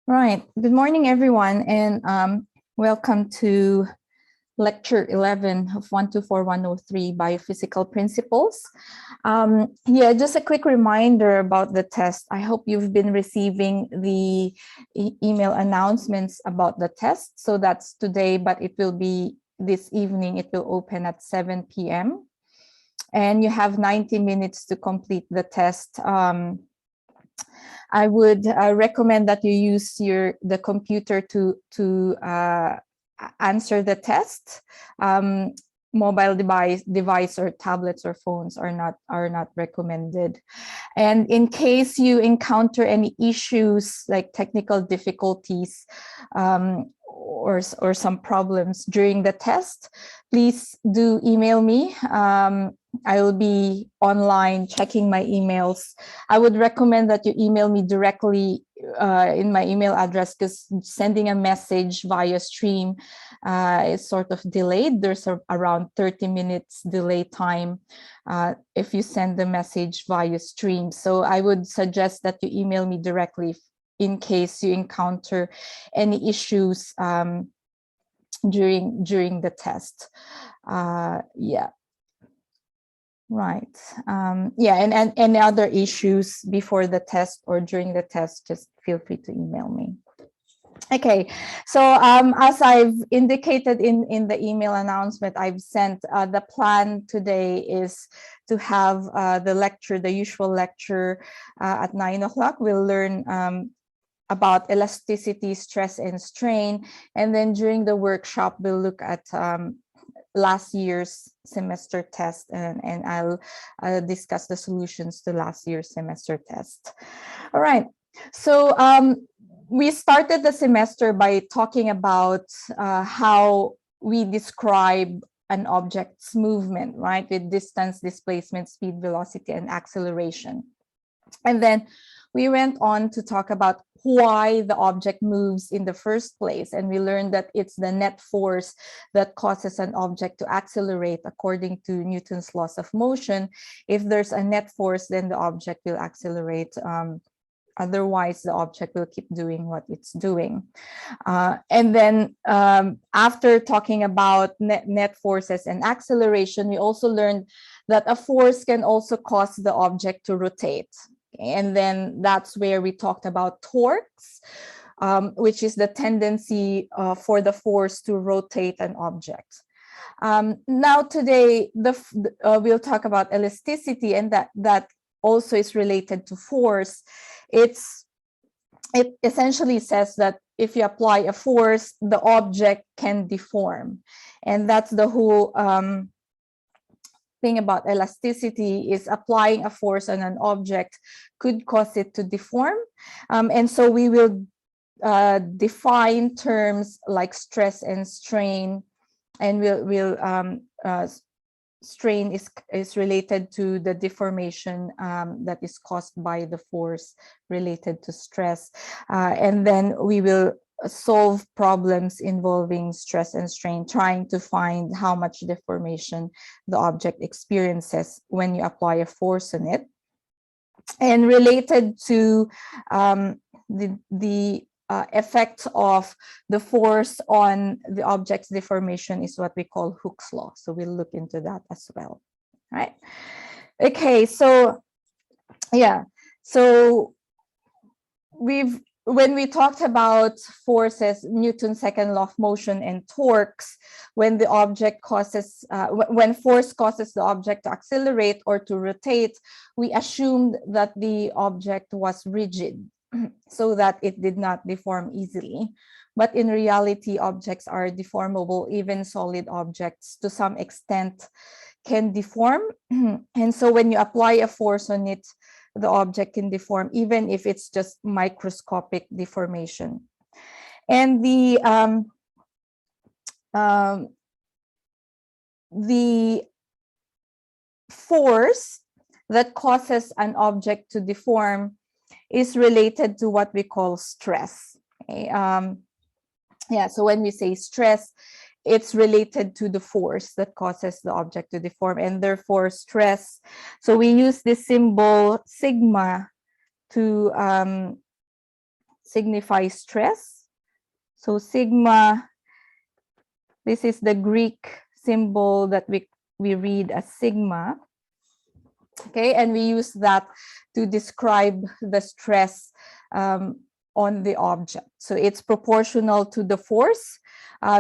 Right. Good morning, everyone, and welcome to Lecture 11 of 124103 Biophysical Principles. Just a quick reminder about the test. I hope you've been receiving the email announcements about the test. So that's today, but it will be this evening. It will open at 7 p.m. And you have 90 minutes to complete the test. I would recommend that you use the computer to answer the test. Mobile device or tablets or phones are not recommended. And in case you encounter any issues like technical difficulties or some problems during the test, please do email me. I will be online checking my emails. I would recommend that you email me directly in my email address, because sending a message via stream is sort of delayed. There's around 30 minutes delay time if you send the message via stream. So I would suggest that you email me directly in case you encounter any issues during the test. Right. And any other issues before the test or during the test, just feel free to email me. Okay, so as I've indicated in the email announcement I've sent, the plan today is to have the usual lecture at 9 o'clock. We'll learn about elasticity, stress, and strain. And then during the workshop, we'll look at last year's semester test, and I'll discuss the solutions to last year's semester test. All right, so we started the semester by talking about how we describe an object's movement, right, with distance, displacement, speed, velocity, and acceleration. And then we went on to talk about why the object moves in the first place. And we learned that it's the net force that causes an object to accelerate according to Newton's laws of motion. If there's a net force, then the object will accelerate. Otherwise, the object will keep doing what it's doing. And then after talking about net forces and acceleration, we also learned that a force can also cause the object to rotate. And then that's where we talked about torques, which is the tendency for the force to rotate an object. Now today, we'll talk about elasticity, and that also is related to force. It essentially says that if you apply a force, the object can deform. And that's the whole thing about elasticity, is applying a force on an object could cause it to deform. And so we will define terms like stress and strain, and strain is related to the deformation that is caused by the force related to stress. And then we will solve problems involving stress and strain, trying to find how much deformation the object experiences when you apply a force on it. And related to the effect of the force on the object's deformation is what we call Hooke's law. So we'll look into that as well, right? Okay, so yeah, so when we talked about forces, Newton's second law of motion, and torques, when the object causes, when force causes the object to accelerate or to rotate, we assumed that the object was rigid so that it did not deform easily. But in reality, objects are deformable. Even solid objects, to some extent, can deform. And so when you apply a force on it, the object can deform, even if it's just microscopic deformation. And the force that causes an object to deform is related to what we call stress. Okay? So when we say stress, it's related to the force that causes the object to deform, and therefore stress. So we use this symbol sigma to signifies stress. So sigma, this is the Greek symbol that we read as sigma. Okay, and we use that to describe the stress on the object. So it's proportional to the force,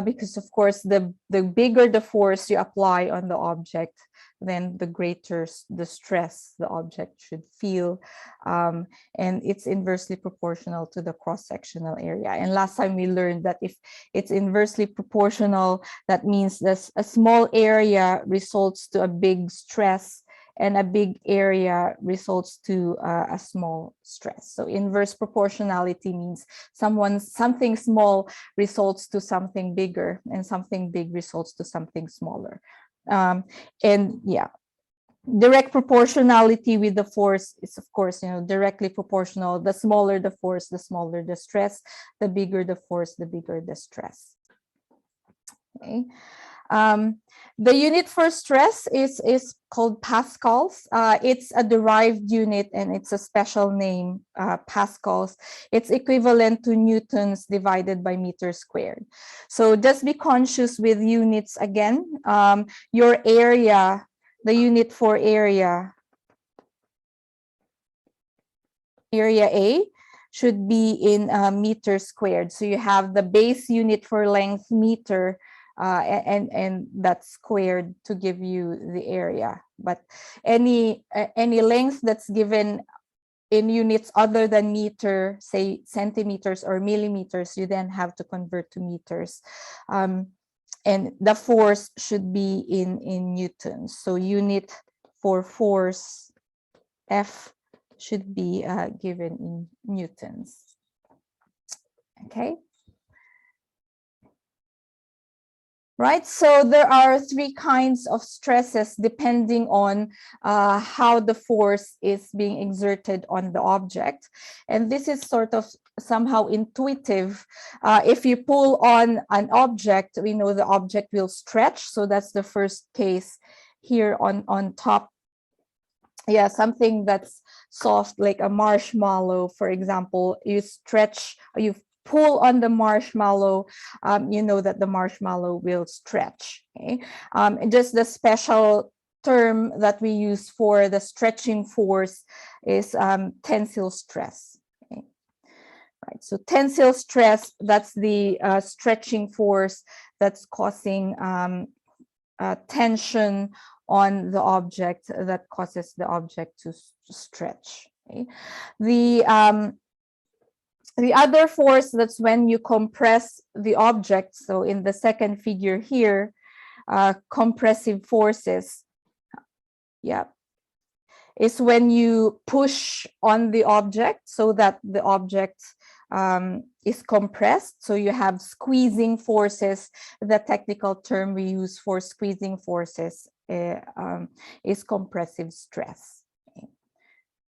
because of course the bigger the force you apply on the object, then the greater the stress the object should feel, and it's inversely proportional to the cross-sectional area. And last time we learned that if it's inversely proportional, that means that a small area results to a big stress, and a big area results to a small stress. So inverse proportionality means something small results to something bigger, and something big results to something smaller. And yeah, direct proportionality with the force is, of course, directly proportional. The smaller the force, the smaller the stress. The bigger the force, the bigger the stress. Okay. The unit for stress is called pascals. It's a derived unit, and it's a special name, pascals. It's equivalent to newtons divided by meters squared. So just be conscious with units again. Your area, the unit for area A, should be in meters squared. So you have the base unit for length, meter, and that's squared to give you the area. But any length that's given in units other than meter, say centimeters or millimeters, you then have to convert to meters. And the force should be in newtons. So unit for force, F, should be given in newtons. Okay. Right, so there are three kinds of stresses depending on how the force is being exerted on the object. And this is sort of somehow intuitive. If you pull on an object, we know the object will stretch. So that's the first case here on top. Yeah, something that's soft, like a marshmallow, for example. You stretch, you pull on the marshmallow, you know that the marshmallow will stretch. Okay, and just the special term that we use for the stretching force is tensile stress. Okay, right. So tensile stress, that's the stretching force that's causing tension on the object that causes the object to stretch. Okay? The other force, that's when you compress the object. So in the second figure here, compressive forces, yeah, is when you push on the object so that the object is compressed. So you have squeezing forces. The technical term we use for squeezing forces is compressive stress. Okay.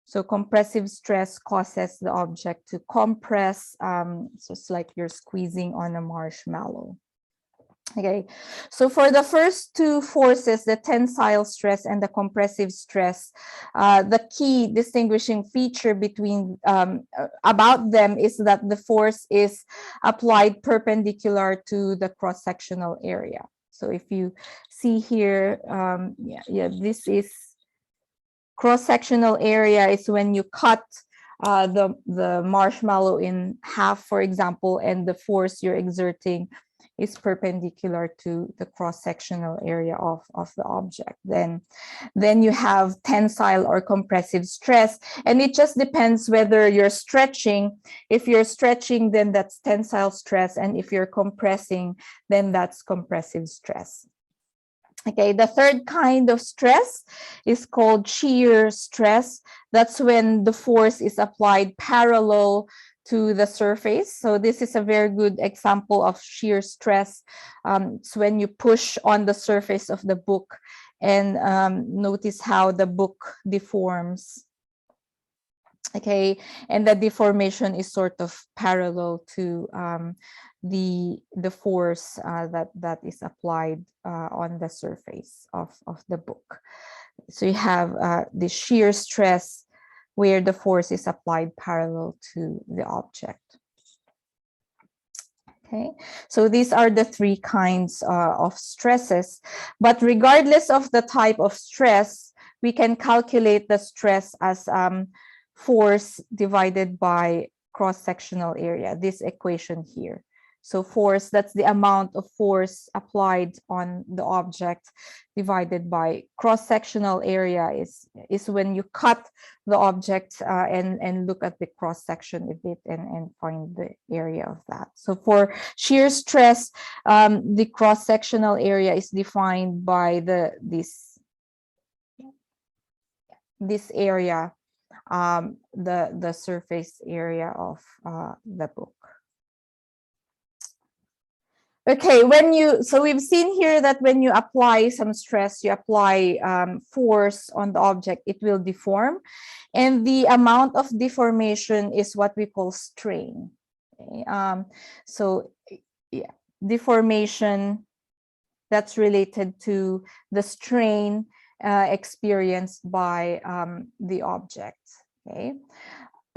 So compressive stress causes the object to compress. So it's like you're squeezing on a marshmallow. Okay, so for the first two forces, the tensile stress and the compressive stress, the key distinguishing feature between about them is that the force is applied perpendicular to the cross-sectional area. So if you see here, this is cross-sectional area is when you cut the marshmallow in half, for example, and the force you're exerting is perpendicular to the cross-sectional area of the object. Then you have tensile or compressive stress, and it just depends whether you're stretching. If you're stretching, then that's tensile stress, and if you're compressing, then that's compressive stress. Okay, the third kind of stress is called shear stress. That's when the force is applied parallel to the surface. So this is a very good example of shear stress. It's when you push on the surface of the book, and notice how the book deforms. Okay, and the deformation is sort of parallel to the force that is applied on the surface of the book. So you have the shear stress where the force is applied parallel to the object. Okay, so these are the three kinds of stresses. But regardless of the type of stress, we can calculate the stress as force divided by cross-sectional area, this equation here. So force, that's the amount of force applied on the object divided by cross-sectional area is when you cut the object and look at the cross-section of it and find the area of that. So for shear stress, the cross-sectional area is defined by this area, the surface area of the book. Okay, so we've seen here that when you apply some stress, you apply force on the object, it will deform. And the amount of deformation is what we call strain. Okay? So yeah, deformation, that's related to the strain experienced by the object. Okay.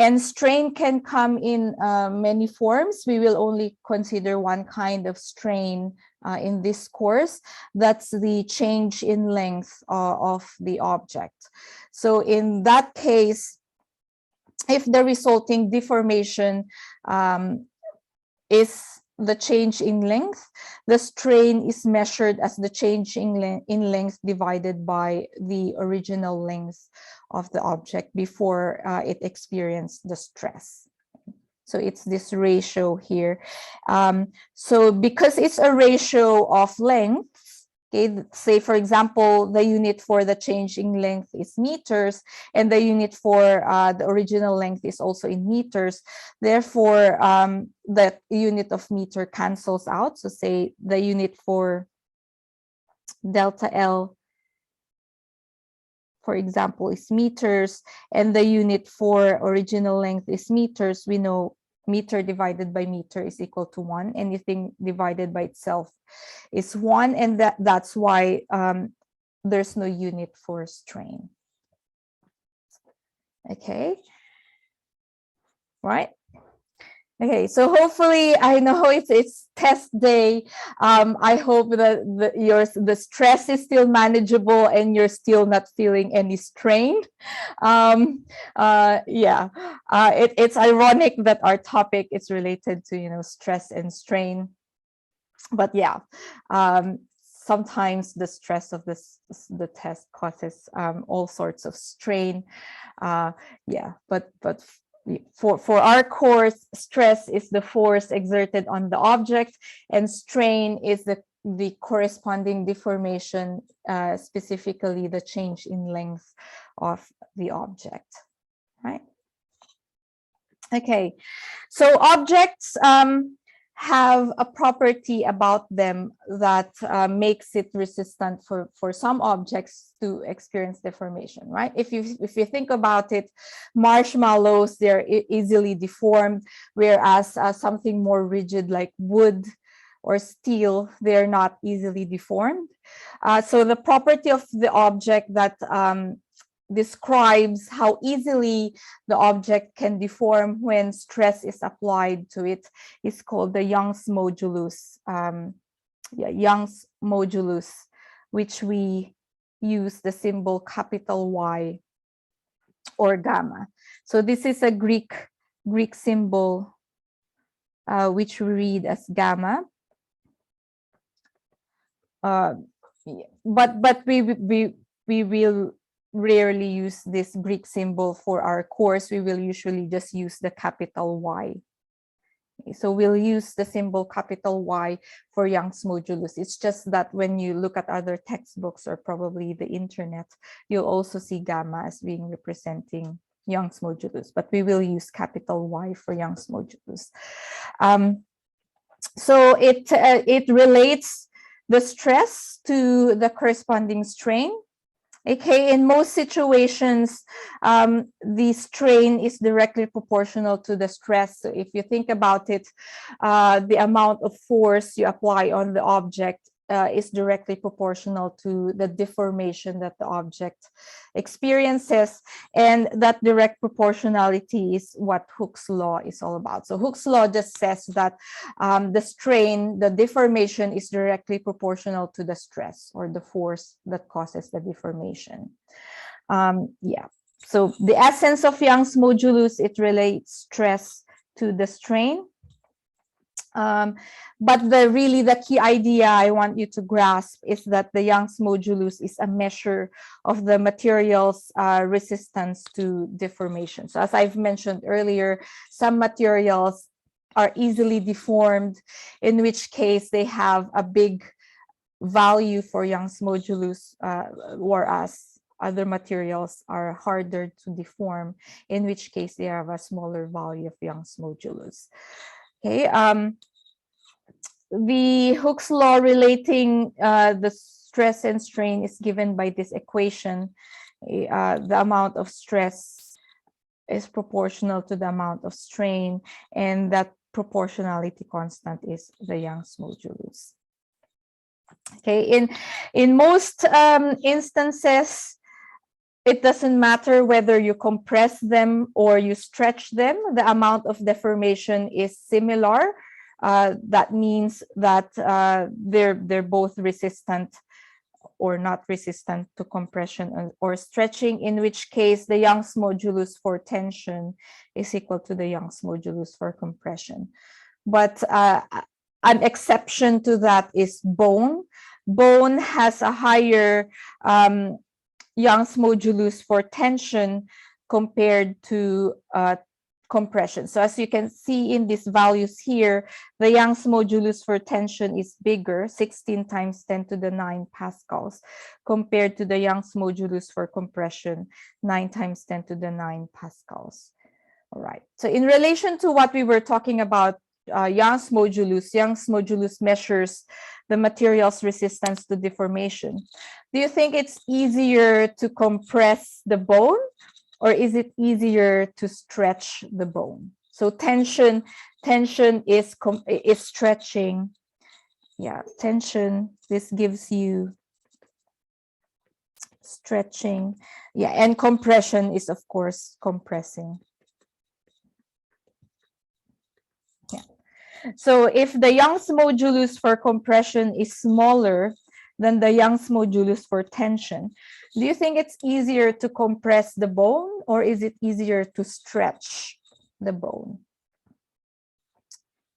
And strain can come in many forms. We will only consider one kind of strain in this course. That's the change in length of the object. So in that case, if the resulting deformation is the change in length, the strain is measured as the change in length divided by the original length of the object before it experienced the stress. So it's this ratio here. So because it's a ratio of lengths, okay, say for example, the unit for the change in length is meters, and the unit for the original length is also in meters. Therefore, the unit of meter cancels out. So say the unit for delta L, for example, is meters, and the unit for original length is meters. We know meter divided by meter is equal to 1. Anything divided by itself is 1, and that's why there's no unit for strain. Okay, right? Okay, so hopefully, I know it's test day. I hope that the stress is still manageable and you're still not feeling any strain. Yeah, it's ironic that our topic is related to stress and strain, but yeah, sometimes the stress of the test causes all sorts of strain. Yeah, but for our course, stress is the force exerted on the object, and strain is the corresponding deformation, specifically the change in length of the object, right? Okay, so objects have a property about them that makes it resistant for some objects to experience deformation, right? If you think about it, marshmallows, they're easily deformed, whereas something more rigid like wood or steel, they're not easily deformed. So the property of the object that describes how easily the object can deform when stress is applied to it is called the Young's modulus. Young's modulus, which we use the symbol capital Y or gamma. So this is a Greek symbol which we read as gamma. But we will rarely use this Greek symbol for our course. We will usually just use the capital Y. Okay, so we'll use the symbol capital Y for Young's modulus. It's just that when you look at other textbooks or probably the internet, you'll also see gamma as being representing Young's modulus, but we will use capital Y for Young's modulus. So it relates the stress to the corresponding strain. Okay, in most situations, the strain is directly proportional to the stress. So if you think about it, the amount of force you apply on the object is directly proportional to the deformation that the object experiences, and that direct proportionality is what Hooke's law is all about. So Hooke's law just says that the strain, the deformation, is directly proportional to the stress or the force that causes the deformation. Yeah. So the essence of Young's modulus, it relates stress to the strain. But the key idea I want you to grasp is that the Young's modulus is a measure of the material's resistance to deformation. So as I've mentioned earlier, some materials are easily deformed, in which case they have a big value for Young's modulus, whereas other materials are harder to deform, in which case they have a smaller value of Young's modulus. Okay, the Hooke's law relating the stress and strain is given by this equation. The amount of stress is proportional to the amount of strain, and that proportionality constant is the Young's modulus. Okay, in most instances, it doesn't matter whether you compress them or you stretch them, the amount of deformation is similar. That means that they're both resistant or not resistant to compression or stretching, in which case the Young's modulus for tension is equal to the Young's modulus for compression. But an exception to that is bone. Bone has a higher Young's modulus for tension compared to compression. So as you can see in these values here, the Young's modulus for tension is bigger, 16 times 10 to the 9 pascals, compared to the Young's modulus for compression, 9 times 10 to the 9 pascals. All right. So in relation to what we were talking about, Young's modulus measures the material's resistance to deformation. Do you think it's easier to compress the bone, or is it easier to stretch the bone? So tension is stretching. Yeah, tension, this gives you stretching. Yeah, and compression is, of course, compressing. Yeah. So if the Young's modulus for compression is smaller than the Young's modulus for tension, do you think it's easier to compress the bone, or is it easier to stretch the bone?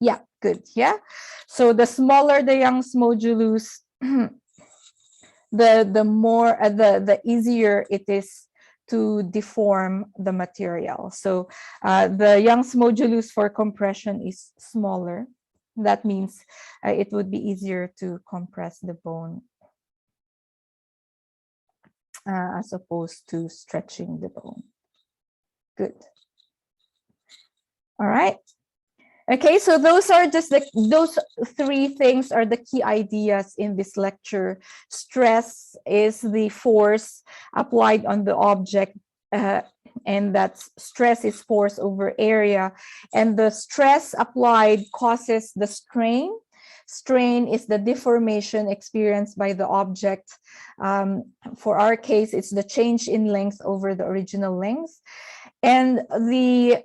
Yeah, good. Yeah. So the smaller the Young's modulus, the easier it is to deform the material. So the Young's modulus for compression is smaller. That means it would be easier to compress the bone as opposed to stretching the bone. Good. All right. Okay, so those are just those three things are the key ideas in this lecture. Stress is the force applied on the object, and that stress is force over area, and the stress applied causes the strain. Strain is the deformation experienced by the object. For our case, it's the change in length over the original length. And the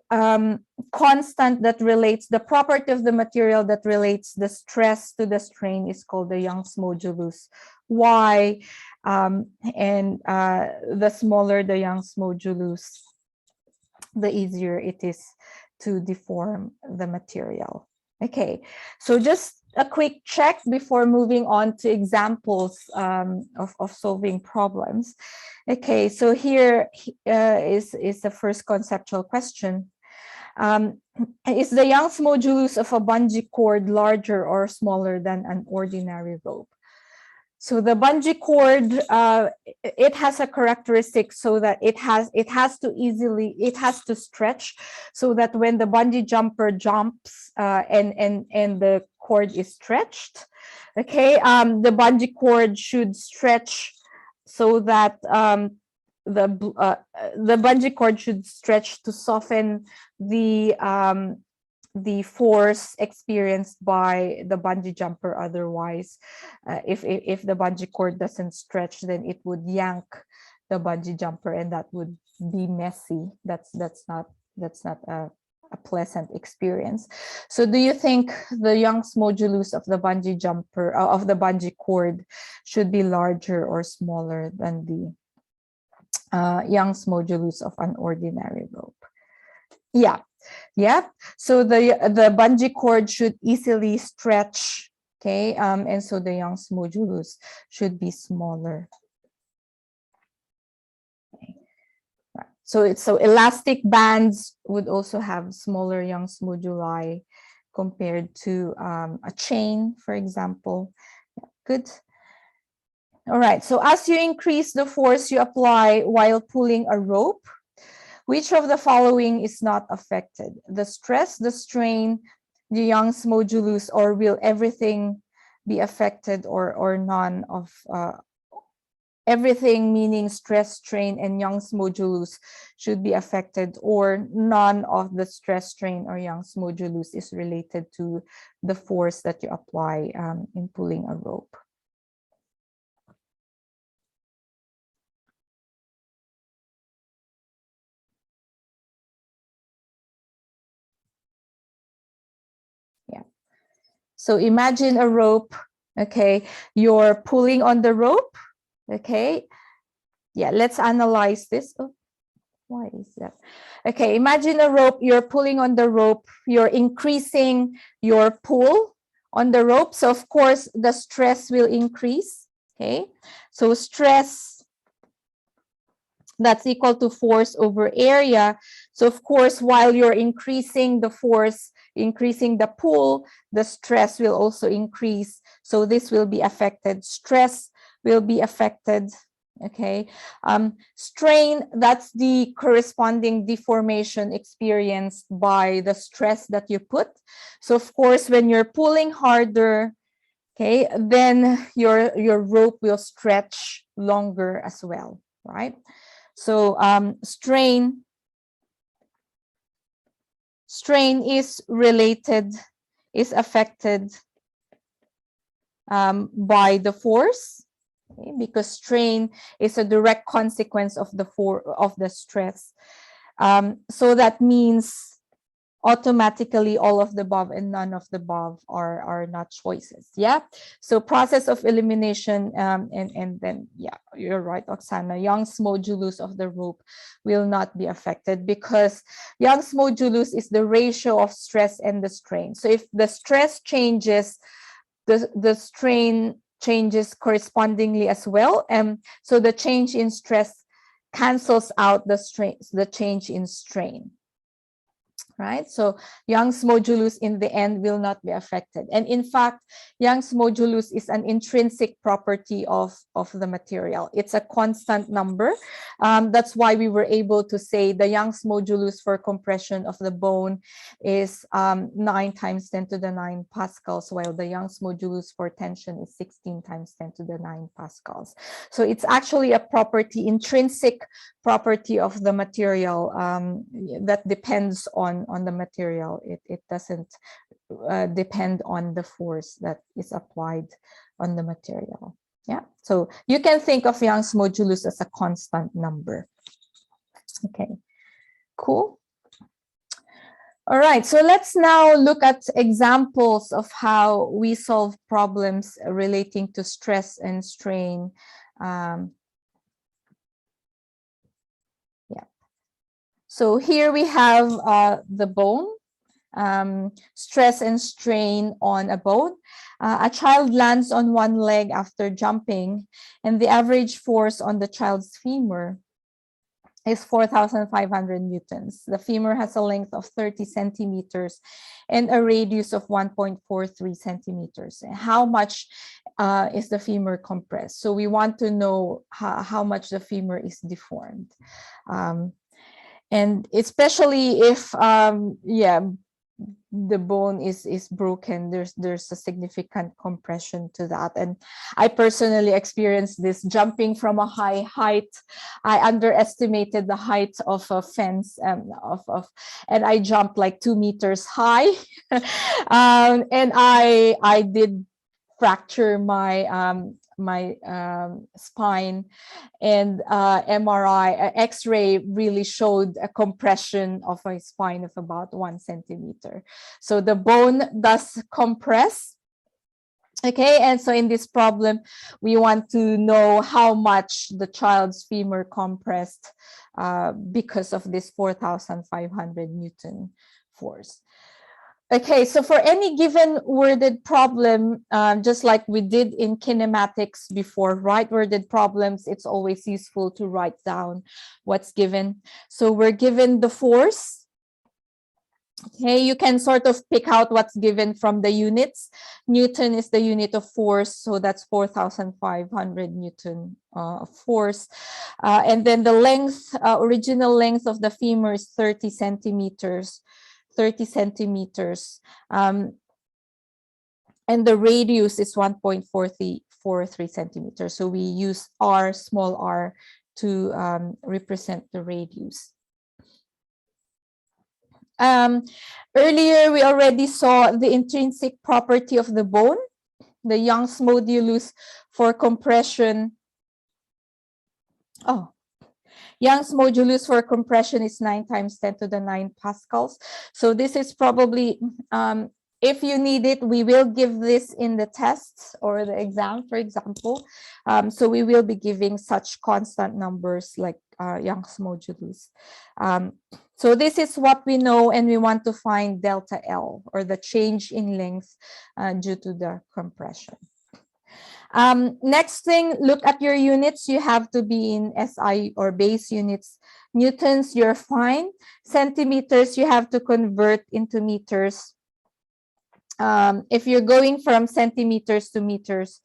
constant that relates, the property of the material that relates the stress to the strain is called the Young's modulus, Y. The smaller the Young's modulus, the easier it is to deform the material. Okay, so just a quick check before moving on to examples of solving problems. Okay, so here is the first conceptual question. Is the Young's modulus of a bungee cord larger or smaller than an ordinary rope? So the bungee cord, it has a characteristic so that it has to stretch, so that when the bungee jumper jumps and the cord is stretched, okay, the bungee cord should stretch so that the bungee cord should stretch to soften the the force experienced by the bungee jumper. Otherwise, if the bungee cord doesn't stretch, then it would yank the bungee jumper, and that would be messy. That's not a pleasant experience. So do you think the Young's modulus of the bungee jumper, of the bungee cord, should be larger or smaller than the Young's modulus of an ordinary rope? Yeah. So the bungee cord should easily stretch, okay, and so the Young's modulus should be smaller. Okay. Right. So elastic bands would also have smaller Young's moduli compared to a chain, for example. Yeah, good. All right. So as you increase the force you apply while pulling a rope, which of the following is not affected? The stress, the strain, the Young's modulus, or will everything be affected, or none of everything, meaning stress, strain, and Young's modulus should be affected, or none of the stress, strain, or Young's modulus is related to the force that you apply in pulling a rope? So imagine a rope, okay? You're pulling on the rope, okay? Yeah, let's analyze this. Oh, why is that? Okay, imagine a rope, you're pulling on the rope, you're increasing your pull on the rope. So of course, the stress will increase, okay? So stress, that's equal to force over area. So of course, while you're increasing the force, increasing the pull, the stress will also increase. So this will be affected. Stress will be affected. Okay. Strain, that's the corresponding deformation experienced by the stress that you put. So of course, when you're pulling harder, okay, then your rope will stretch longer as well, right? So strain is related, is affected by the force, okay, because strain is a direct consequence of the stress. So that means automatically all of the above and none of the above are not choices. Yeah. So process of elimination, and then, yeah, you're right, Oksana. Young's modulus of the rope will not be affected because Young's modulus is the ratio of stress and the strain. So if the stress changes, the strain changes correspondingly as well. And so the change in stress cancels out the change in strain. Right? So Young's modulus in the end will not be affected. And in fact, Young's modulus is an intrinsic property of the material. It's a constant number. That's why we were able to say the Young's modulus for compression of the bone is 9 times 10 to the 9 pascals, while the Young's modulus for tension is 16 times 10 to the 9 pascals. So it's actually a property, intrinsic property of the material that depends on the material. It doesn't depend on the force that is applied on the material. Yeah, so you can think of Young's modulus as a constant number. Okay, cool. All right, so let's now look at examples of how we solve problems relating to stress and strain. So here we have the bone, stress and strain on a bone. A child lands on one leg after jumping, and the average force on the child's femur is 4,500 newtons. The femur has a length of 30 centimeters and a radius of 1.43 centimeters. How much is the femur compressed? So we want to know how much the femur is deformed. And especially if, the bone is broken, there's a significant compression to that. And I personally experienced this jumping from a high height. I underestimated the height of a fence, and I jumped like 2 meters high. And I did fracture my spine, and MRI, X-ray really showed a compression of my spine of about 1 centimeter. So the bone does compress. Okay, and so in this problem, we want to know how much the child's femur compressed because of this 4,500 Newton force. Okay, so for any given worded problem, just like we did in kinematics before, right? Worded problems, it's always useful to write down what's given. So we're given the force. Okay, you can sort of pick out what's given from the units. Newton is the unit of force, so that's 4,500 Newton of force. And then the length, original length of the femur is 30 centimeters. 30 centimeters. And the radius is 1.43 centimeters. So we use r, small r, to represent the radius. Earlier, we already saw the intrinsic property of the bone, the Young's modulus for compression. Oh, Young's modulus for compression is 9 times 10 to the 9 pascals. So this is probably, if you need it, we will give this in the tests or the exam, for example. So we will be giving such constant numbers like Young's modulus. So this is what we know, and we want to find delta L, or the change in length due to the compression. Next thing, look at your units. You have to be in SI or base units. Newtons, you're fine. Centimeters, you have to convert into meters. If you're going from centimeters to meters,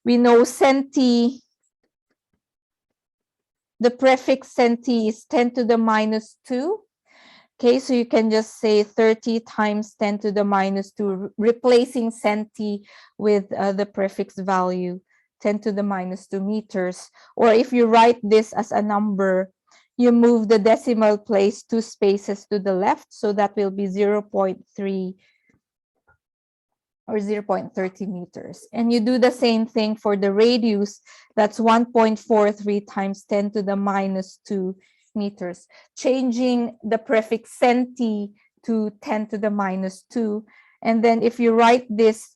we know centi, the prefix centi is 10 to the minus 2. Okay, so you can just say 30 times 10 to the minus 2, replacing centi with the prefix value 10 to the minus 2 meters. Or if you write this as a number, you move the decimal place 2 spaces to the left, so that will be 0.3 or 0.30 meters. And you do the same thing for the radius, that's 1.43 times 10 to the minus 2 meters, changing the prefix centi to 10 to the minus 2. And then if you write this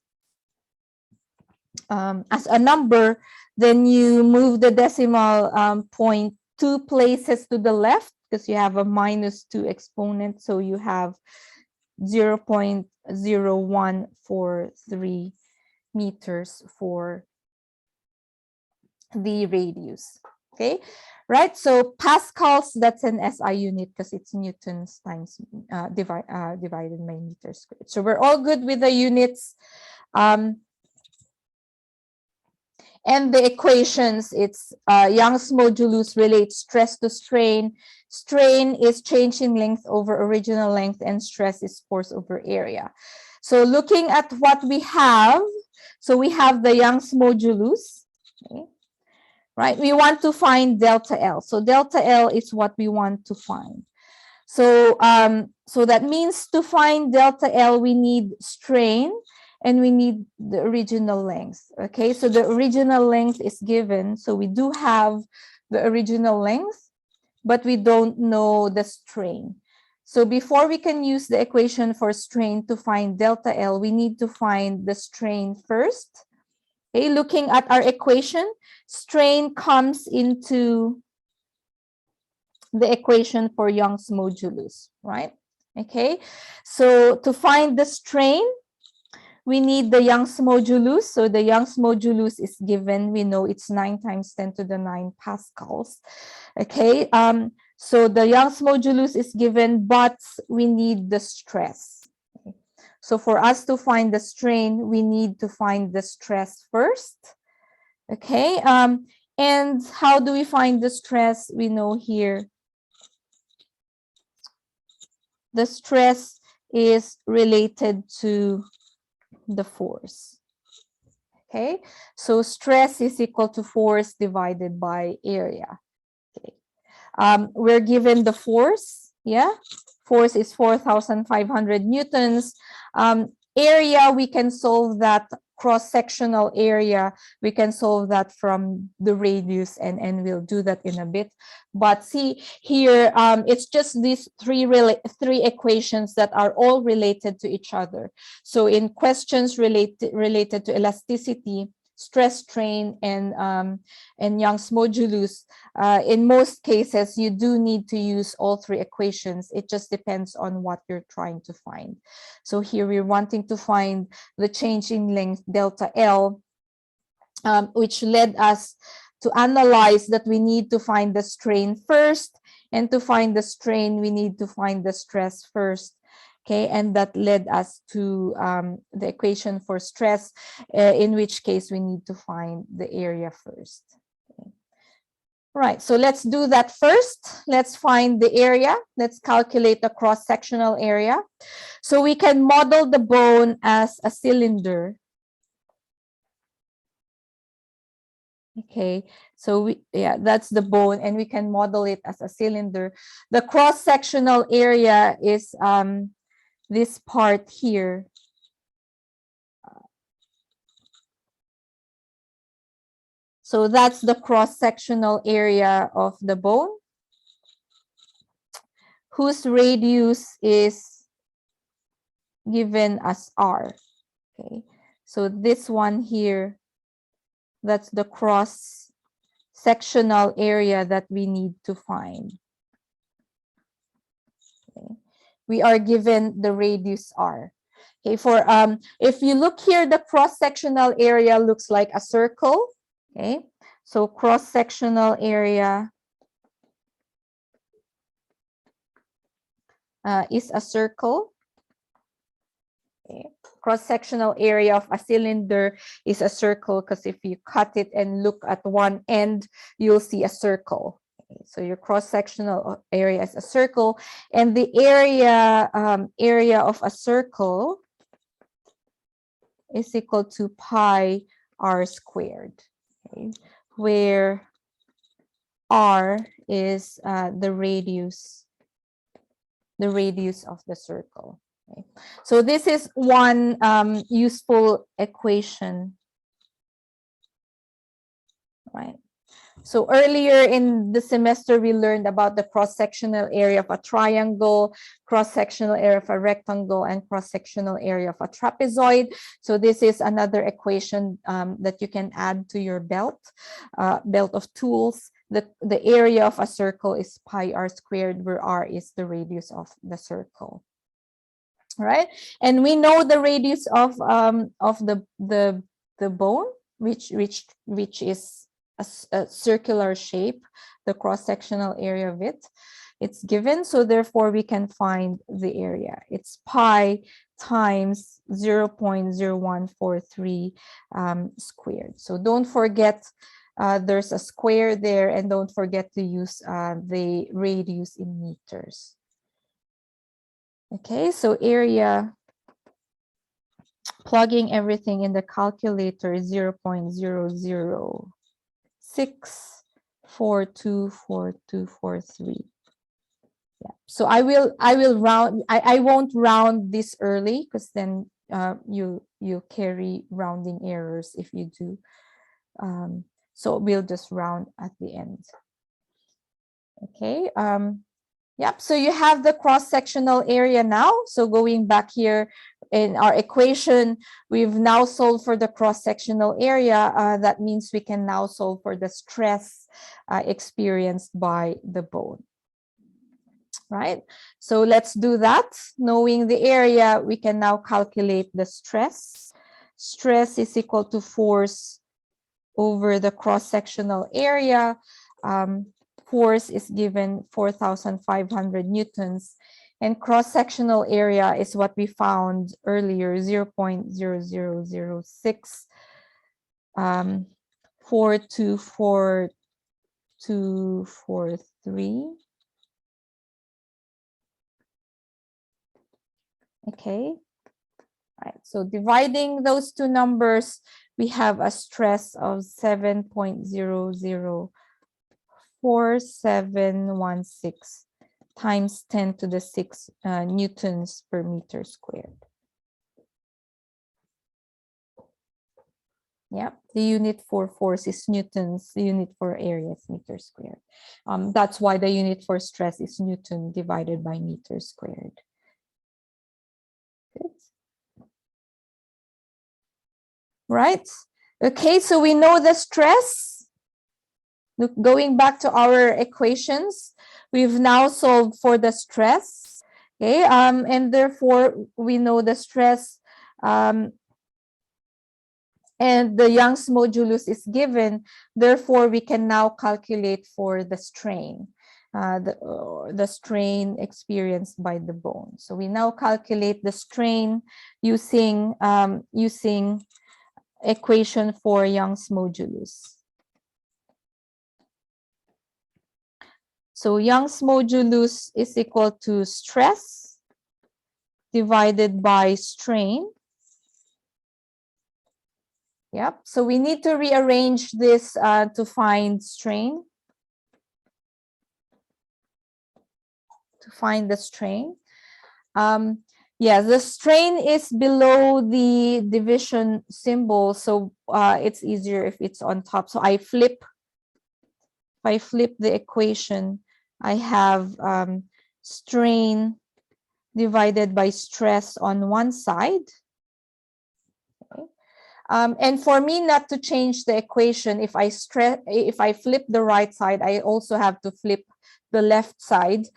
as a number, then you move the decimal point 2 places to the left, because you have a minus 2 exponent, so you have 0.0143 meters for the radius. Okay, right? So pascals, that's an SI unit because it's newtons times divided by meters squared. So we're all good with the units. And the equations, it's Young's modulus relates stress to strain. Strain is change in length over original length, and stress is force over area. So looking at what we have, so we have the Young's modulus, okay, right? We want to find delta L. So delta L is what we want to find. So, so that means to find delta L, we need strain, and we need the original length. Okay, so the original length is given. So we do have the original length, but we don't know the strain. So before we can use the equation for strain to find delta L, we need to find the strain first. Okay, looking at our equation, strain comes into the equation for Young's modulus, right? Okay, so to find the strain, we need the Young's modulus. So the Young's modulus is given. We know it's 9 times 10 to the 9 pascals. Okay, so the Young's modulus is given, but we need the stress. Okay. So for us to find the strain, we need to find the stress first. Okay, and how do we find the stress? We know here the stress is related to the force. Okay, so stress is equal to force divided by area. Okay, we're given the force. Yeah, force is 4,500 newtons. Area, we can solve that cross-sectional area. We can solve that from the radius, and we'll do that in a bit. But see here, it's just these three equations that are all related to each other. So in questions related to elasticity, stress strain, and Young's modulus, in most cases, you do need to use all three equations. It just depends on what you're trying to find. So here we're wanting to find the change in length delta L, which led us to analyze that we need to find the strain first, and to find the strain, we need to find the stress first. Okay, and that led us to the equation for stress, in which case we need to find the area first. Okay. Right, so let's do that first. Let's find the area. Let's calculate the cross-sectional area. So we can model the bone as a cylinder. Okay, so that's the bone, and we can model it as a cylinder. The cross-sectional area is this part here. So that's the cross-sectional area of the bone, whose radius is given as r. Okay, so this one here, that's the cross-sectional area that we need to find. Okay. We are given the radius r. Okay, for if you look here, the cross-sectional area looks like a circle. Okay, so cross-sectional area is a circle. Okay. Cross-sectional area of a cylinder is a circle, because if you cut it and look at one end, you'll see a circle. Okay. So your cross-sectional area is a circle, and the area of a circle is equal to pi r squared. Okay. Where r is the radius of the circle. Okay. So this is one useful equation, right? So earlier in the semester, we learned about the cross-sectional area of a triangle, cross-sectional area of a rectangle, and cross-sectional area of a trapezoid. So this is another equation that you can add to your belt of tools. The area of a circle is pi r squared, where r is the radius of the circle. Right, and we know the radius of the bone, which is a circular shape, the cross-sectional area of it. It's given, so therefore we can find the area. It's pi times 0.0143 squared. So don't forget, there's a square there, and don't forget to use the radius in meters. Okay, so area, plugging everything in the calculator, is 0.006424243. Yeah, so I will round. I won't round this early, because then you carry rounding errors if you do. So we'll just round at the end. Okay. Yep, so you have the cross-sectional area now. So going back here in our equation, we've now solved for the cross-sectional area. That means we can now solve for the stress experienced by the bone. Right? So let's do that. Knowing the area, we can now calculate the stress. Stress is equal to force over the cross-sectional area. Force is given 4,500 newtons, and cross-sectional area is what we found earlier, 0.0006 4244243. Okay. Right. So dividing those two numbers, we have a stress of 7.004716 times 10 to the 6 newtons per meter squared. Yeah, the unit for force is newtons, the unit for area is meter squared. That's why the unit for stress is Newton divided by meter squared. Good. Right? Okay, so we know the stress. Look, going back to our equations, we've now solved for the stress. Okay, and therefore we know the stress, and the Young's modulus is given. Therefore, we can now calculate for the strain, the strain experienced by the bone. So we now calculate the strain using using equation for Young's modulus. So Young's modulus is equal to stress divided by strain. Yep, so we need to rearrange this to find strain. To find the strain. Yeah, the strain is below the division symbol, so it's easier if it's on top. So if I flip the equation, I have strain divided by stress on one side. Okay. And for me not to change the equation, if I flip the right side, I also have to flip the left side.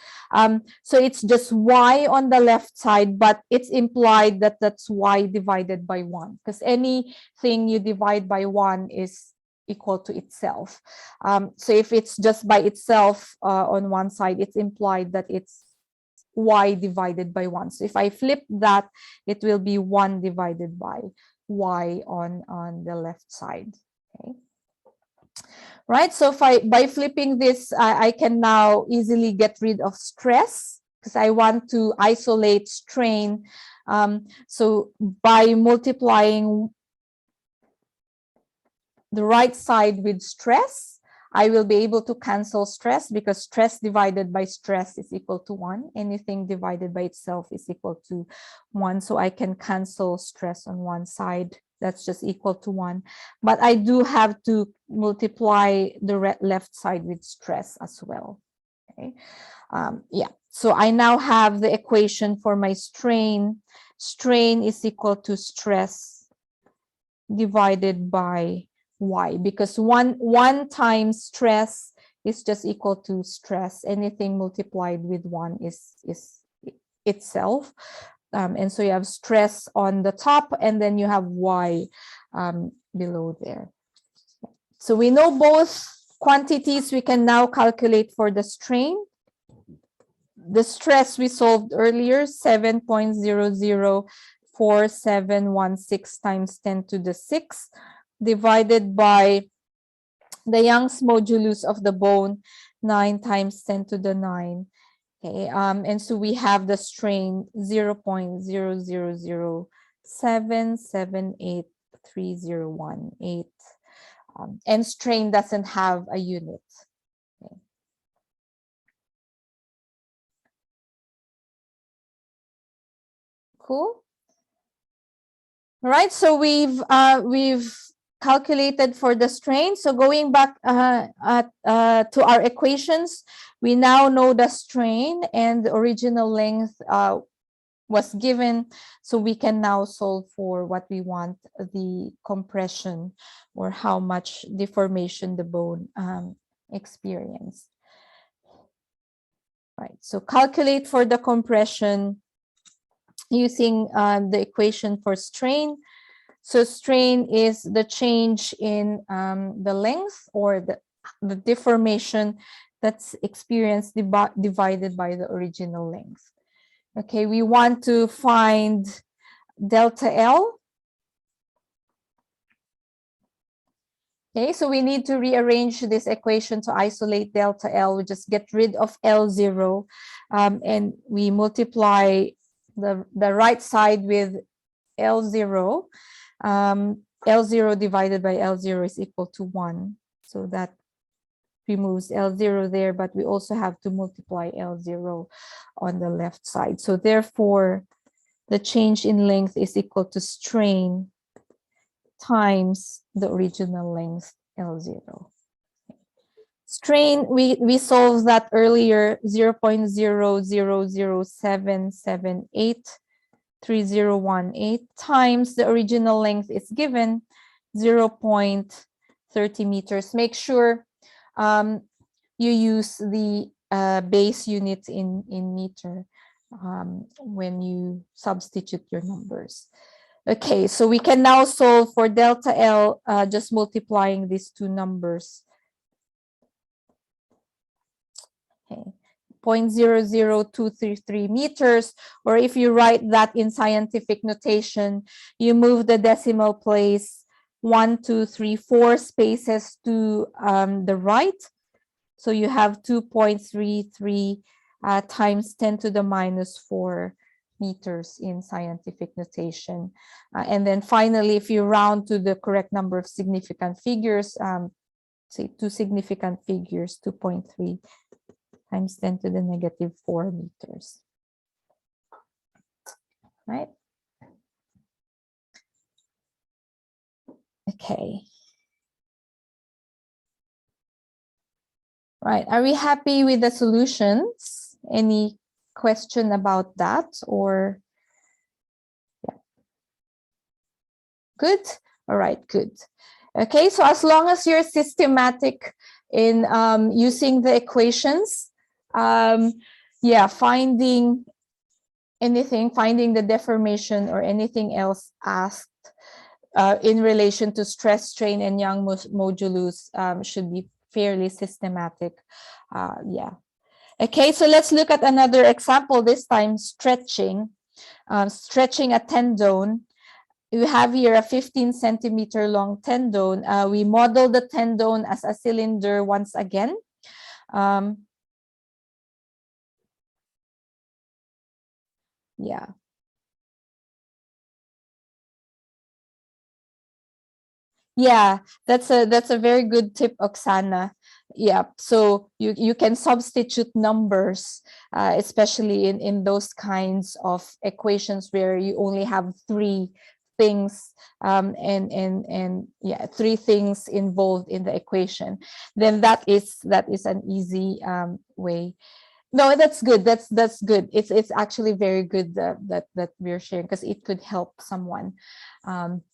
So it's just y on the left side, but it's implied that that's y divided by 1, because anything you divide by 1 is equal to itself. So if it's just by itself on one side, it's implied that it's y divided by 1. So if I flip that, it will be 1 divided by y on the left side. Okay. Right, so by flipping this, I can now easily get rid of stress because I want to isolate strain. So by multiplying the right side with stress, I will be able to cancel stress, because stress divided by stress is equal to 1. Anything divided by itself is equal to 1. So I can cancel stress on one side. That's just equal to 1. But I do have to multiply the left side with stress as well. Okay. Yeah. So I now have the equation for my strain. Strain is equal to stress divided by y, because one times stress is just equal to stress. Anything multiplied with 1 is itself. And so you have stress on the top, and then you have y below there. So we know both quantities. We can now calculate for the strain. The stress we solved earlier, 7.004716 times 10 to the 6 divided by the Young's modulus of the bone, 9 times 10 to the 9. Okay, and so we have the strain 0.000778318, and strain doesn't have a unit. Okay. Cool. All right, so we've calculated for the strain. So going back to our equations, we now know the strain, and the original length was given. So we can now solve for what we want, the compression, or how much deformation the bone experienced. Right, so calculate for the compression using the equation for strain. So strain is the change in the length, or the deformation that's experienced divided by the original length. Okay, we want to find delta L. Okay, so we need to rearrange this equation to isolate delta L. We just get rid of L0, and we multiply the right side with L0. L0 divided by L0 is equal to 1. So that removes L0 there, but we also have to multiply L0 on the left side. So therefore, the change in length is equal to strain times the original length L0. Strain, we solved that earlier, 0.000778318 times the original length is given, 0.30 meters. Make sure you use the base units in meter when you substitute your numbers. Okay, so we can now solve for delta L, just multiplying these two numbers. Okay, 0.00233 meters, or if you write that in scientific notation, you move the decimal place 1, 2, 3, 4 spaces to the right. So you have 2.33 times 10 to the minus 4 meters in scientific notation. And then finally, if you round to the correct number of significant figures, say 2 significant figures, 2.3 times 10 to the negative 4 meters. Right? Okay. Right. Are we happy with the solutions? Any question about that, or yeah. Good. All right, good. Okay, so as long as you're systematic in using the equations, yeah, finding anything, finding the deformation or anything else asked in relation to stress, strain, and Young modulus should be fairly systematic. Yeah. Okay, so let's look at another example, this time stretching. Stretching a tendon. We have here a 15 centimeter long tendon. We model the tendon as a cylinder once again. Yeah. Yeah, that's a very good tip, Oksana. Yeah, so you can substitute numbers, especially in those kinds of equations where you only have 3 things and yeah, 3 things involved in the equation. Then that is an easy way. No, that's good. That's good. It's actually very good that we're sharing, because it could help someone.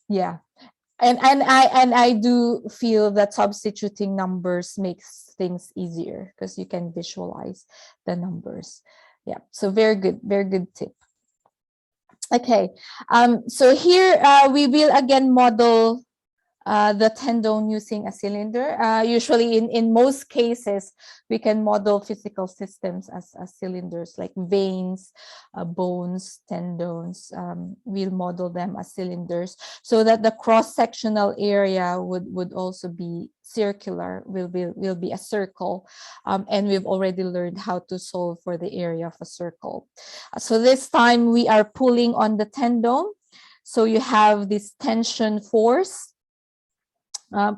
Yeah. And I do feel that substituting numbers makes things easier because you can visualize the numbers. Yeah, so very good tip. Okay, so here we will again model the tendon using a cylinder. Usually in most cases, we can model physical systems as cylinders, like veins, bones, tendons. We'll model them as cylinders so that the cross-sectional area would also be circular, will be a circle. And we've already learned how to solve for the area of a circle. So this time we are pulling on the tendon. So you have this tension force.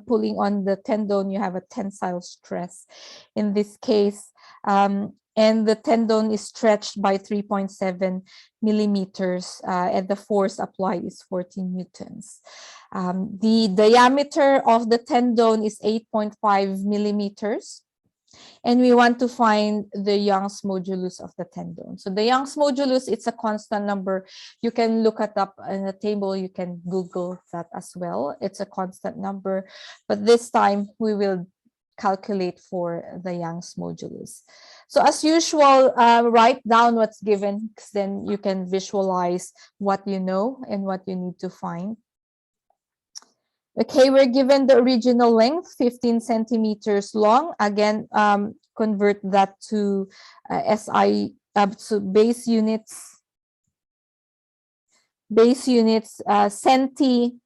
Pulling on the tendon, you have a tensile stress in this case, and the tendon is stretched by 3.7 millimeters, and the force applied is 14 newtons. The diameter of the tendon is 8.5 millimeters. And we want to find the Young's modulus of the tendon. So the Young's modulus, it's a constant number. You can look it up in a table. You can Google that as well. It's a constant number. But this time, we will calculate for the Young's modulus. So as usual, write down what's given, because then you can visualize what you know and what you need to find. Okay, we're given the original length, 15 centimeters long. Again, convert that to SI, so base units, centi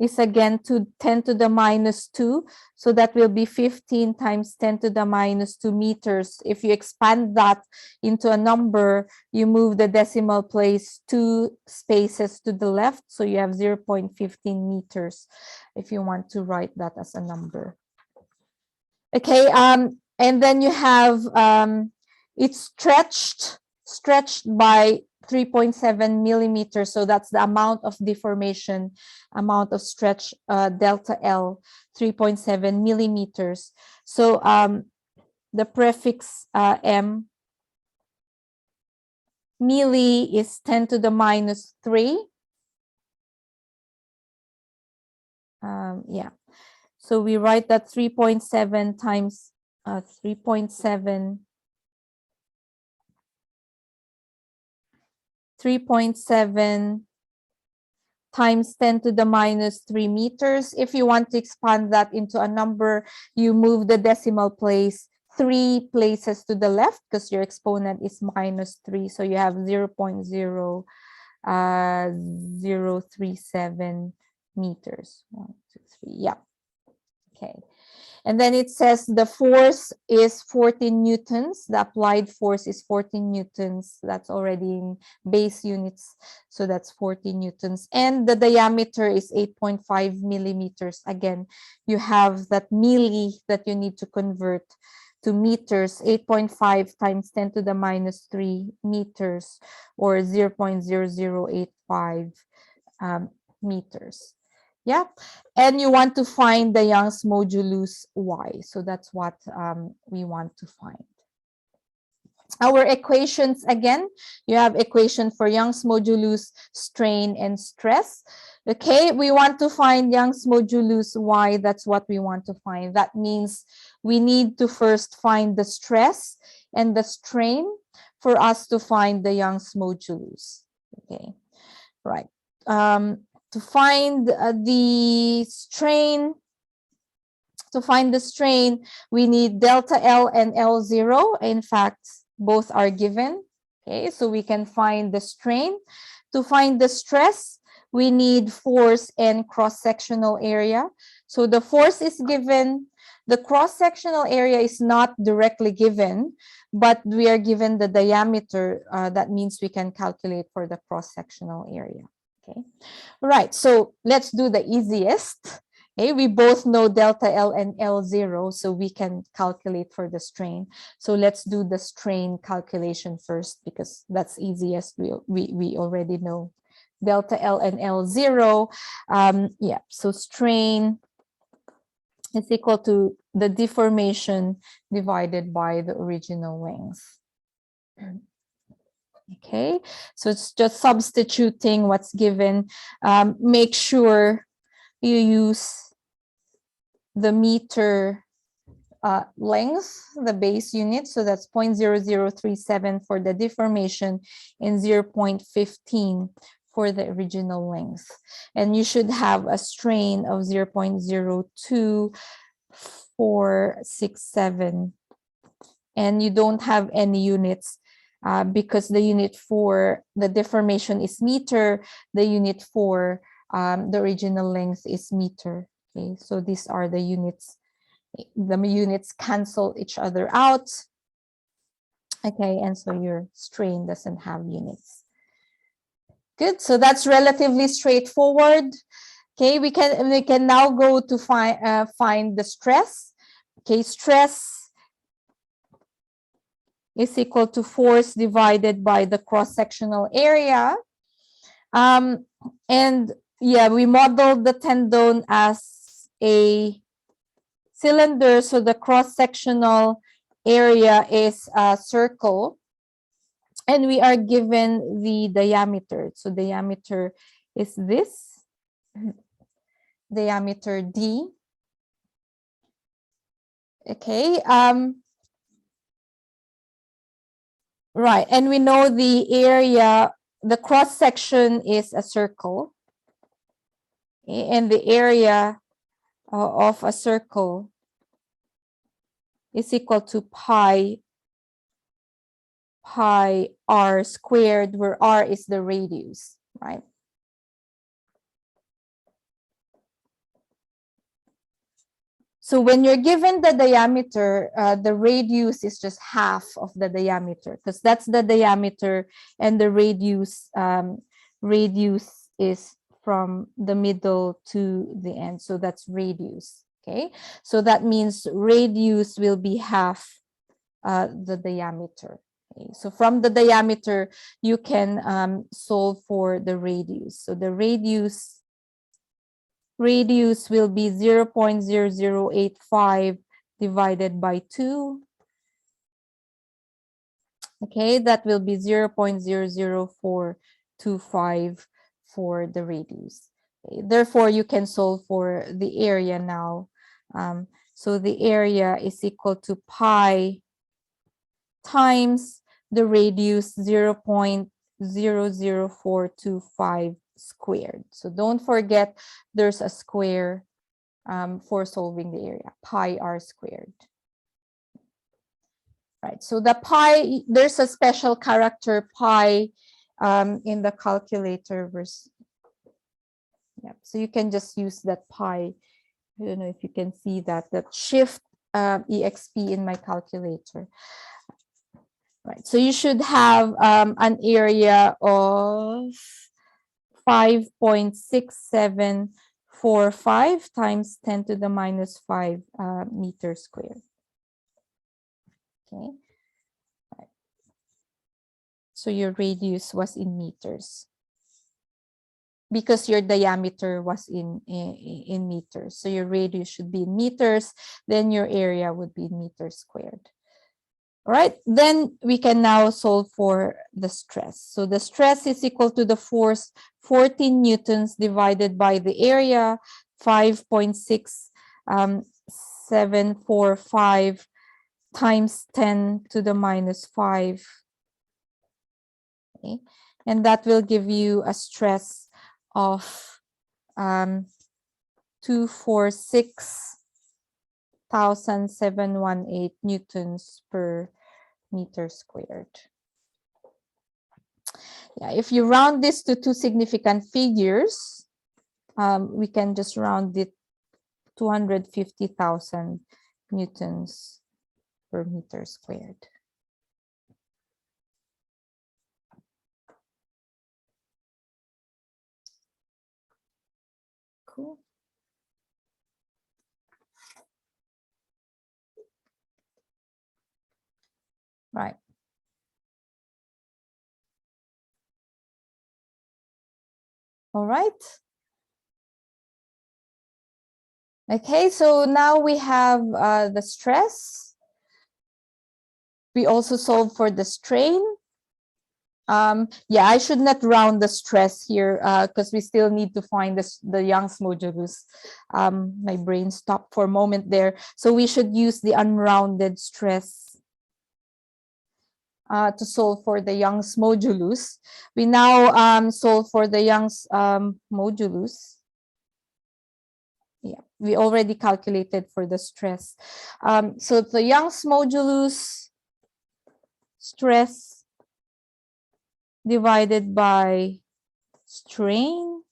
is again to 10 to the minus 2. So that will be 15 times 10 to the minus 2 meters. If you expand that into a number, you move the decimal place 2 spaces to the left. So you have 0.15 meters if you want to write that as a number. Okay, and then you have it's stretched by 3.7 millimeters. So that's the amount of deformation, amount of stretch, delta L, 3.7 millimeters. So the prefix M, milli, is 10 to the minus 3. Yeah. So we write that 3.7 times 3.7 times 10 to the minus 3 meters. If you want to expand that into a number, you move the decimal place 3 places to the left because your exponent is minus 3. So you have 0.037 meters. 1, 2, 3. Yeah. Okay. And then it says the force is 14 newtons. The applied force is 14 newtons. That's already in base units. So that's 14 newtons. And the diameter is 8.5 millimeters. Again, you have that milli that you need to convert to meters. 8.5 times 10 to the minus 3 meters, or 0.0085 meters. Yeah, and you want to find the Young's modulus y. So that's what we want to find. Our equations, again, you have equation for Young's modulus, strain, and stress. Okay, we want to find Young's modulus y. That's what we want to find. That means we need to first find the stress and the strain for us to find the Young's modulus. Okay, right. To find the strain, we need delta L and L0. In fact, both are given. Okay, so we can find the strain. To find the stress, we need force and cross-sectional area. So the force is given. The cross-sectional area is not directly given, but we are given the diameter. That means we can calculate for the cross-sectional area. Okay, right. So let's do the easiest. Okay, we both know delta L and L0, so we can calculate for the strain. So let's do the strain calculation first because that's easiest. We already know delta L and L0. Yeah, so strain is equal to the deformation divided by the original length. Okay, so it's just substituting what's given. Make sure you use the meter length, the base unit. So that's 0.0037 for the deformation and 0.15 for the original length. And you should have a strain of 0.02467. And you don't have any units because the unit for the deformation is meter, the unit for the original length is meter. Okay, so these are the units. The units cancel each other out. Okay, and so your strain doesn't have units. Good, so that's relatively straightforward. Okay, we can now go to find the stress. Okay, stress is equal to force divided by the cross-sectional area. And yeah, we modeled the tendon as a cylinder. So the cross-sectional area is a circle. And we are given the diameter. So diameter is this, diameter D. Okay. Right, and we know the area, the cross section is a circle, and the area of a circle is equal to pi r squared, where r is the radius, right? So when you're given the diameter, the radius is just half of the diameter, because that's the diameter, and the radius is from the middle to the end. So that's radius. Okay, so that means radius will be half the diameter. Okay, so from the diameter, you can solve for the radius. So the radius will be 0.0085 divided by 2. Okay, that will be 0.00425 for the radius. Okay, therefore, you can solve for the area now. So the area is equal to pi times the radius 0.00425 squared. So don't forget there's a square for solving the area, pi r squared. Right, so the pi, there's a special character pi in the calculator. Yeah, so you can just use that pi. I don't know if you can see that shift exp in my calculator. Right, so you should have an area of 5.6745 times 10 to the minus 5 meters squared. Okay. Right. So your radius was in meters, because your diameter was in meters. So your radius should be in meters, then your area would be meters squared. All right, then we can now solve for the stress. So the stress is equal to the force 14 newtons divided by the area 5.6745 times 10 to the minus 5. Okay, and that will give you a stress of 246,718 newtons per meter squared. Yeah, if you round this to two significant figures, we can just round it 250,000 newtons per meter squared. Cool. Right. All right. Okay, so now we have the stress. We also solve for the strain. Yeah, I should not round the stress here because we still need to find the Young's modulus. My brain stopped for a moment there. So we should use the unrounded stress to solve for the Young's modulus. We now solve for the Young's modulus. Yeah, we already calculated for the stress. So the Young's modulus stress divided by strain.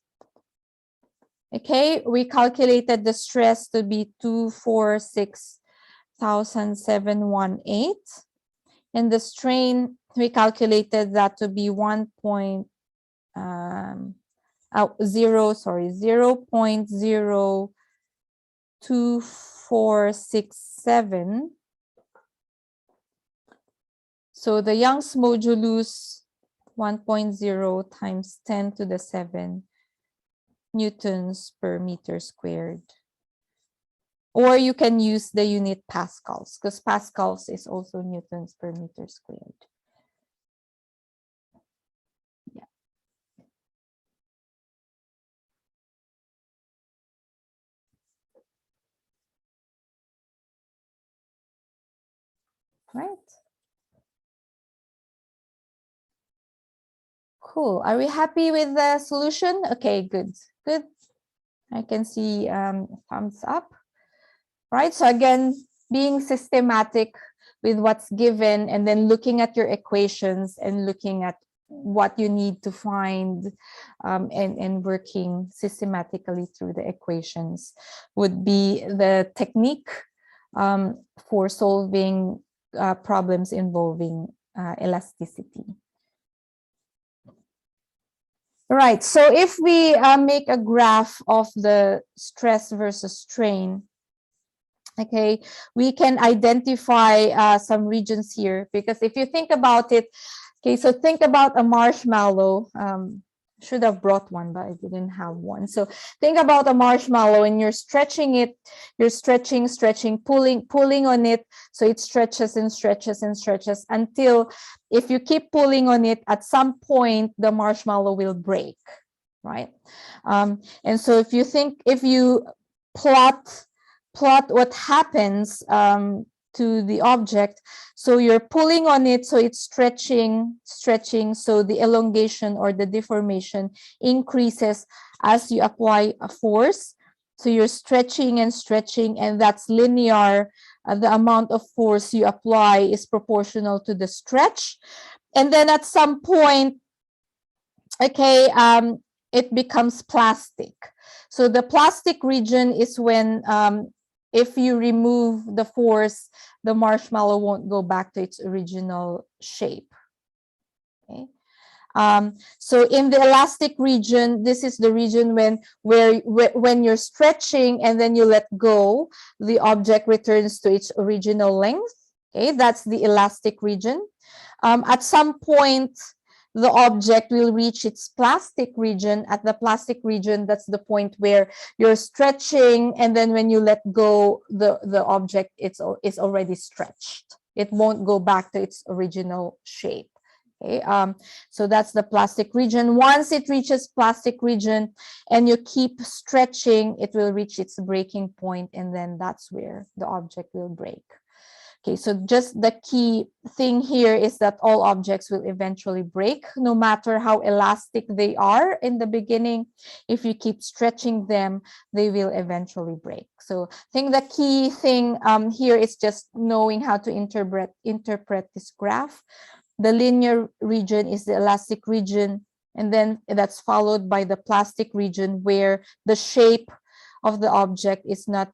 Okay, we calculated the stress to be 246,718. And the strain, we calculated that to be 0.02467. So the Young's modulus 1.0 times 10 to the 7 newtons per meter squared. Or you can use the unit pascals, because pascals is also newtons per meter squared. Yeah. Right. Cool. Are we happy with the solution? Okay, good. Good. I can see thumbs up. Right. So again, being systematic with what's given and then looking at your equations and looking at what you need to find and working systematically through the equations would be the technique for solving problems involving elasticity. Right, so if we make a graph of the stress versus strain, okay, we can identify some regions here, because if you think about it, okay, so think about a marshmallow. Should have brought one, but I didn't have one. So think about a marshmallow, and you're stretching it, you're stretching, pulling on it. So it stretches and stretches and stretches until, if you keep pulling on it, at some point the marshmallow will break, right? And so if you plot what happens to the object, so you're pulling on it, so it's stretching, so the elongation or the deformation increases as you apply a force. So you're stretching and stretching, and that's linear. The amount of force you apply is proportional to the stretch. And then at some point, okay, it becomes plastic. So the plastic region is when if you remove the force, the marshmallow won't go back to its original shape. Okay. So in the elastic region, this is the region when you're stretching and then you let go, the object returns to its original length. Okay, that's the elastic region. At some point, the object will reach its plastic region. At the plastic region, that's the point where you're stretching, and then when you let go, the object is already stretched. It won't go back to its original shape. Okay, so that's the plastic region. Once it reaches plastic region and you keep stretching, it will reach its breaking point, and then that's where the object will break. Okay, so just the key thing here is that all objects will eventually break, no matter how elastic they are in the beginning. If you keep stretching them, they will eventually break. So I think the key thing here is just knowing how to interpret this graph. The linear region is the elastic region, and then that's followed by the plastic region, where the shape of the object is not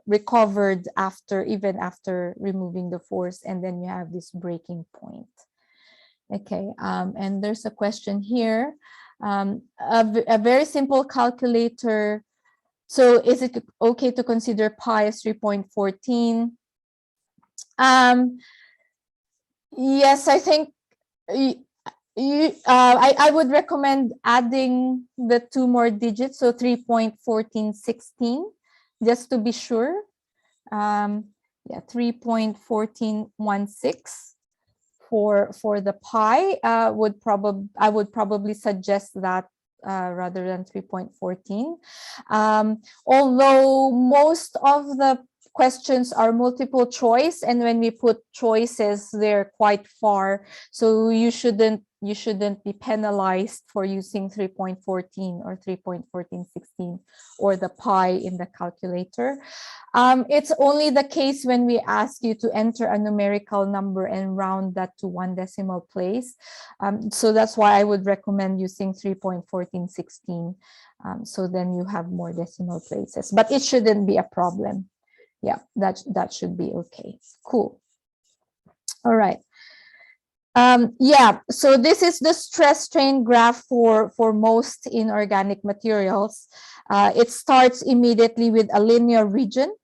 recovered even after removing the force, and then you have this breaking point. Okay, and there's a question here. A very simple calculator. So is it okay to consider pi as 3.14? Yes, I think I would recommend adding the 2 more digits, so 3.1416, just to be sure. Yeah, 3.1416 for the pi. I would probably suggest that rather than 3.14. Although most of the questions are multiple choice, and when we put choices, they're quite far, so you shouldn't be penalized for using 3.14 or 3.1416 or the pi in the calculator. It's only the case when we ask you to enter a numerical number and round that to 1 decimal place. So that's why I would recommend using 3.1416. So then you have more decimal places, but it shouldn't be a problem. Yeah, that should be okay. Cool. All right. Yeah, so this is the stress strain graph for most inorganic materials. It starts immediately with a linear region.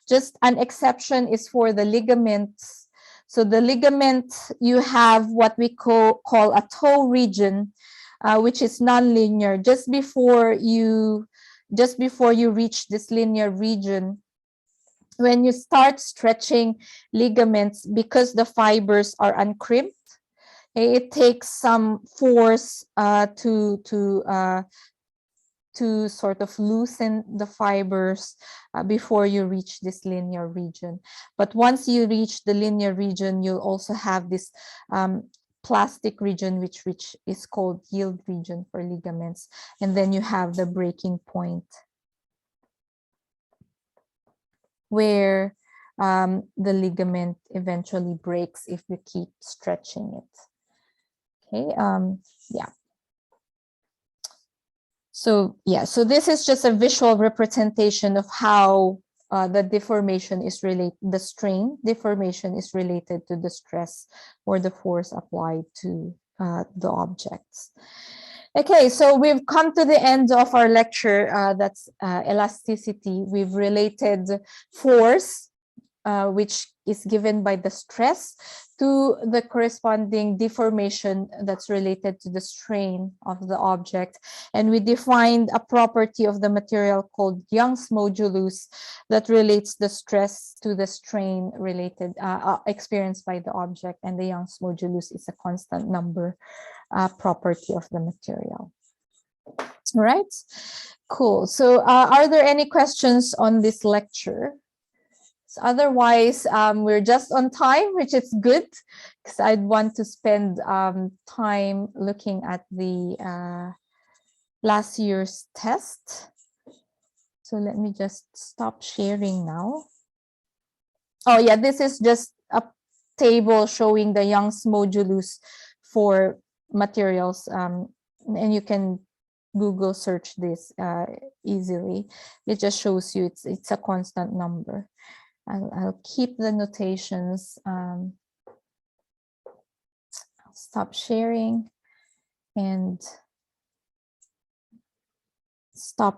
Just an exception is for the ligaments. So the ligament, you have what we call a toe region, which is nonlinear. Just before you reach this linear region, when you start stretching ligaments, because the fibers are uncrimped, it takes some force to sort of loosen the fibers before you reach this linear region. But once you reach the linear region, you'll also have this plastic region, which is called yield region for ligaments. And then you have the breaking point, where the ligament eventually breaks if you keep stretching it. Okay, yeah. So yeah, so this is just a visual representation of how the deformation is related, the strain deformation is related to the stress or the force applied to the objects. Okay, so we've come to the end of our lecture. That's elasticity. We've related force, which is given by the stress, to the corresponding deformation that's related to the strain of the object. And we defined a property of the material called Young's modulus that relates the stress to the strain related experienced by the object. And the Young's modulus is a constant number property of the material. All right, cool. So are there any questions on this lecture? Otherwise, we're just on time, which is good, because I'd want to spend time looking at the last year's test. So let me just stop sharing now. Oh yeah, this is just a table showing the Young's modulus for materials, and you can Google search this easily. It just shows you it's a constant number. I'll keep the notations. I'll stop sharing and stop